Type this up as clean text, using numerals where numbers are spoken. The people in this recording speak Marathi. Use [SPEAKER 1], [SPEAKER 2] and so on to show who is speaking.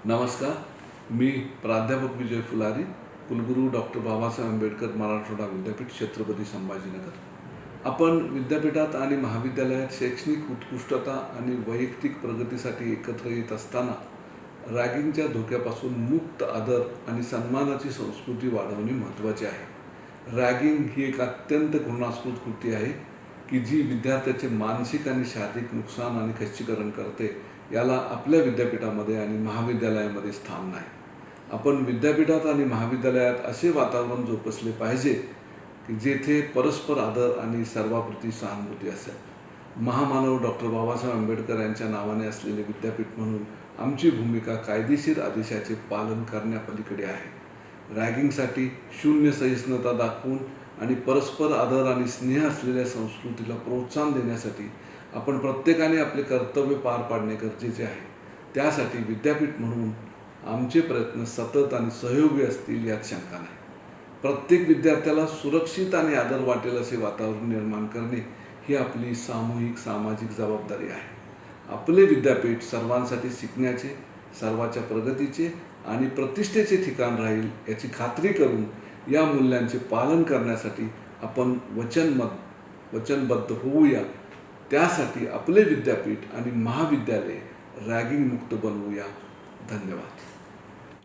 [SPEAKER 1] नमस्कार. मी प्राध्यापक विजय फुलारी, कुलगुरू डॉक्टर बाबासाहेब आंबेडकर मराठवाडा विद्यापीठ, छत्रपती संभाजीनगर. आपण विद्यापीठात आणि महाविद्यालयात शैक्षणिक उत्कृष्टता आणि वैयक्तिक प्रगतीसाठी एकत्र येत असताना रॅगिंगच्या धोक्यापासून मुक्त आदर आणि सन्मानाची संस्कृती वाढवणे महत्त्वाचे आहे. रॅगिंग ही एक अत्यंत घृणास्पद कृती आहे की जी विद्यार्थ्याचे मानसिक आणि शारीरिक नुकसान आणि खच्चीकरण करते. याला आपल्या विद्यापीठामध्ये आणि महाविद्यालयामध्ये स्थान नाही. आपण विद्यापीठात आणि महाविद्यालयात असे वातावरण जोपासले पाहिजे की जेथे परस्पर आदर आणि सर्वाप्रती सहानुभूती असेल. महामानव डॉक्टर बाबासाहेब आंबेडकर यांच्या नावाने असलेले विद्यापीठ म्हणून आमची भूमिका कायदेशीर आदेशाचे पालन करण्यापलीकडे आहे. रॅगिंगसाठी शून्य सहिष्णुता दाखवून आणि परस्पर आदर आणि स्नेह असलेल्या संस्कृतीला प्रोत्साहन देण्यासाठी आपण प्रत्येकाने आपले कर्तव्य पार पाडणे गरजेचे आहे. त्यासाठी विद्यापीठ म्हणून आमचे प्रयत्न सतत आणि सहयोगी असतील यात शंका नाही. प्रत्येक विद्यार्थ्याला सुरक्षित आणि आदर वाटेल असे वातावरण निर्माण करणे ही आपली सामूहिक सामाजिक जबाबदारी आहे. आपले विद्यापीठ सर्वांसाठी शिकण्याचे, सर्वांच्या प्रगतीचे आणि प्रतिष्ठेचे ठिकाण राहील याची खात्री करून या मूल्यांचे पालन करण्यासाठी आपण वचनबद्ध होऊया. त्यासाठी आपले विद्यापीठ आणि महाविद्यालय रॅगिंग मुक्त बनवूया. धन्यवाद.